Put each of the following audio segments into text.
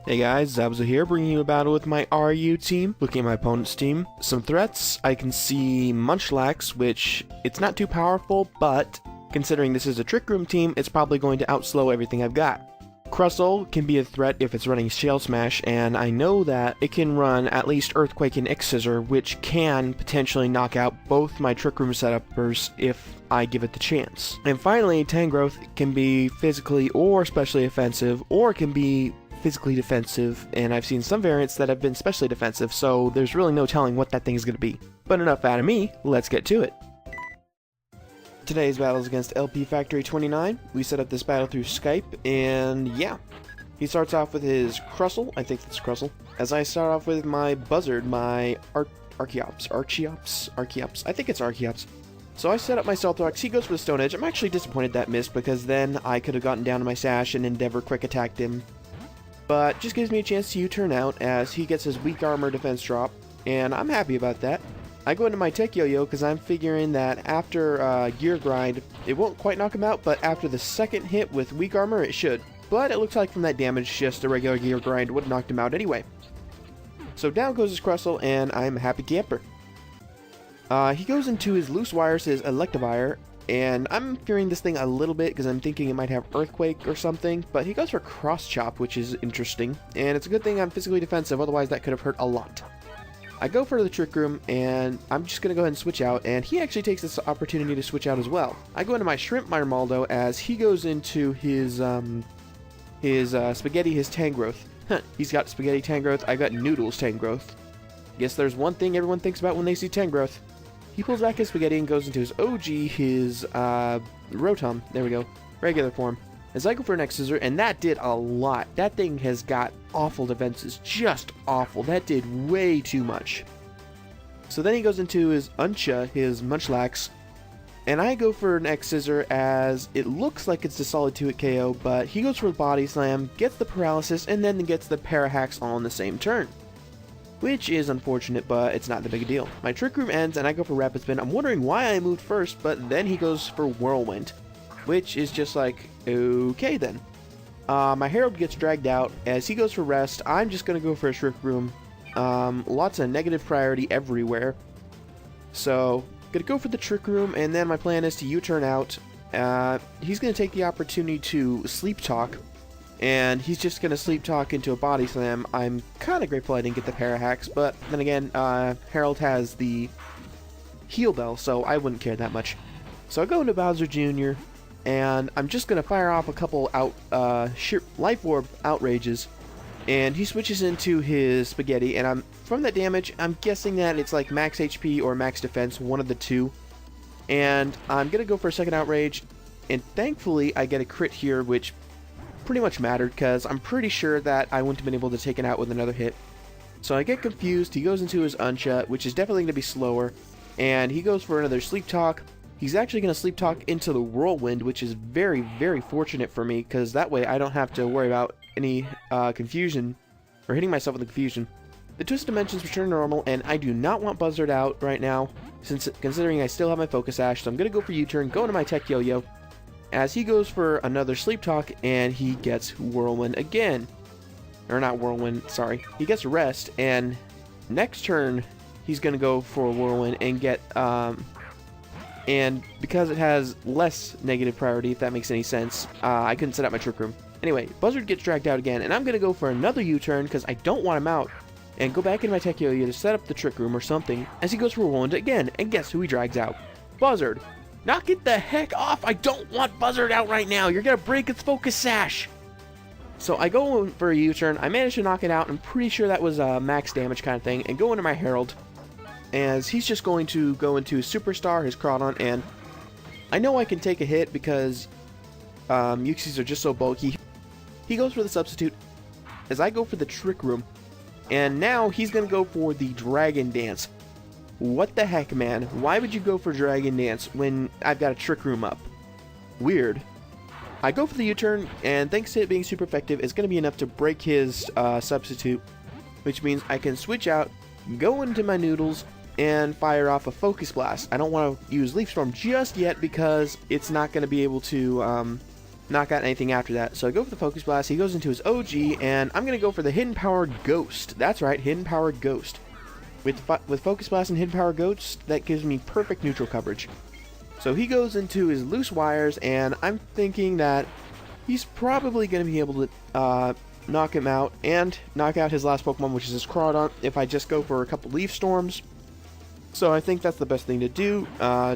Hey guys, Zabzo here, bringing you a battle with my RU team. Looking at my opponent's team, some threats, I can see Munchlax, which it's not too powerful, but considering this is a Trick Room team, it's probably going to outslow everything I've got. Crustle can be a threat if it's running Shell Smash, and I know that it can run at least Earthquake and X-Scissor, which can potentially knock out both my Trick Room setuppers if I give it the chance. And finally, Tangrowth can be physically or specially offensive, or it can be physically defensive, and I've seen some variants that have been specially defensive, so there's really no telling what that thing is going to be. But enough out of me, let's get to it. Today's battle is against TheLPFactory29. We set up this battle through Skype, and yeah. He starts off with his Crustle, I think that's Crustle, as I start off with my Buzzard, my Archeops, I think it's Archeops. So I set up my Stealth Rocks, he goes for the Stone Edge. I'm actually disappointed that missed, because then I could have gotten down to my Sash and Endeavor quick attacked him. But just gives me a chance to U-turn out as he gets his weak armor defense drop, and I'm happy about that. I go into my Tech Yo-Yo because I'm figuring that after Gear Grind, it won't quite knock him out, but after the second hit with weak armor, it should. But it looks like from that damage, just a regular Gear Grind would have knocked him out anyway. So down goes his Crustle, and I'm a happy camper. He goes into his Loose Wires, his Electivire, and I'm fearing this thing a little bit because I'm thinking it might have Earthquake or something, but he goes for Cross Chop, which is interesting, and it's a good thing I'm physically defensive, otherwise that could have hurt a lot. I go for the Trick Room, and I'm just going to go ahead and switch out, and he actually takes this opportunity to switch out as well. I go into my Shrimp, my Armaldo, as he goes into his Spaghetti, his Tangrowth. He's got Spaghetti Tangrowth, I got Noodles Tangrowth. Guess there's one thing everyone thinks about when they see Tangrowth. He pulls back his Spaghetti and goes into his OG, his Rotom, there we go, regular form. As I go for an X-Scissor, and that did a lot. That thing has got awful defenses, just awful. That did way too much. So then he goes into his Uncha, his Munchlax, and I go for an X-Scissor as it looks like it's a solid 2-hit KO, but he goes for the Body Slam, gets the Paralysis, and then gets the Parahacks all in the same turn. Which is unfortunate, but it's not the big a deal. My Trick Room ends, and I go for Rapid Spin. I'm wondering why I moved first, but then he goes for Whirlwind, which is just like, okay then. My Herald gets dragged out. As he goes for Rest, I'm just going to go for a Trick Room. Lots of negative priority everywhere. So, going to go for the Trick Room, and then my plan is to U-turn out. He's going to take the opportunity to Sleep Talk, and he's just going to Sleep Talk into a Body Slam. I'm kind of grateful I didn't get the Parahacks, but then again, Herald has the Heal Bell, so I wouldn't care that much. So I go into Bowser Jr., and I'm just going to fire off a couple Life Orb Outrages, and he switches into his Spaghetti, and from that damage, I'm guessing that it's like max HP or max defense, one of the two, and I'm going to go for a second Outrage, and thankfully I get a crit here, which pretty much mattered, because I'm pretty sure that I wouldn't have been able to take it out with another hit. So I get confused, he goes into his Uncha, which is definitely going to be slower, and he goes for another Sleep Talk. He's actually going to Sleep Talk into the Whirlwind, which is very, very fortunate for me, because that way I don't have to worry about any confusion, or hitting myself with the confusion. The Twisted Dimensions return to normal, and I do not want Buzzard out right now, considering I still have my Focus Sash, so I'm going to go for U-turn, go into my Tech Yo-Yo, as he goes for another Sleep Talk, and he gets Whirlwind again. Or not Whirlwind, sorry. He gets Rest, and next turn, he's going to go for a Whirlwind and get, and because it has less negative priority, if that makes any sense, I couldn't set up my Trick Room. Anyway, Buzzard gets dragged out again, and I'm going to go for another U-turn because I don't want him out, and go back into my Tech Yo-Yo to set up the Trick Room or something, as he goes for a Whirlwind again, and guess who he drags out? Buzzard! Knock it the heck off! I don't want Buzzard out right now! You're going to break its Focus Sash! So I go for a U-turn, I managed to knock it out, I'm pretty sure that was a max damage kind of thing, and go into my Herald, as he's just going to go into his Superstar, his Crawdon, and I know I can take a hit because Uxies are just so bulky. He goes for the Substitute, as I go for the Trick Room, and now he's going to go for the Dragon Dance. What the heck, man? Why would you go for Dragon Dance when I've got a Trick Room up? Weird. I go for the U-turn, and thanks to it being super effective, it's going to be enough to break his Substitute, which means I can switch out, go into my Noodles, and fire off a Focus Blast. I don't want to use Leaf Storm just yet because it's not going to be able to knock out anything after that. So I go for the Focus Blast, he goes into his OG, and I'm going to go for the Hidden Power Ghost. That's right, Hidden Power Ghost. With Focus Blast and Hidden Power Ghost, that gives me perfect neutral coverage. So he goes into his Loose Wires, and I'm thinking that he's probably going to be able to knock him out and knock out his last Pokemon, which is his Crawdaunt, if I just go for a couple Leaf Storms. So I think that's the best thing to do.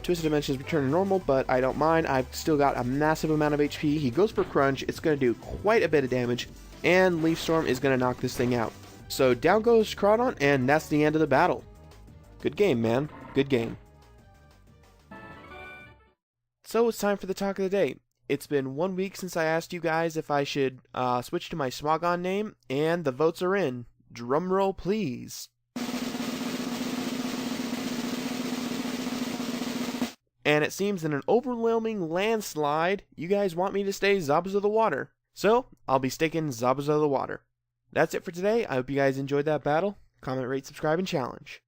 Twisted Dimensions return to normal, but I don't mind. I've still got a massive amount of HP. He goes for Crunch. It's going to do quite a bit of damage, and Leaf Storm is going to knock this thing out. So down goes Crawdaunt, and that's the end of the battle. Good game, man. Good game. So it's time for the talk of the day. It's been 1 week since I asked you guys if I should switch to my Smogon name, and the votes are in. Drumroll, please. And it seems in an overwhelming landslide, you guys want me to stay Zabas of the Water. So, I'll be sticking Zabas of the Water. That's it for today. I hope you guys enjoyed that battle. Comment, rate, subscribe, and challenge.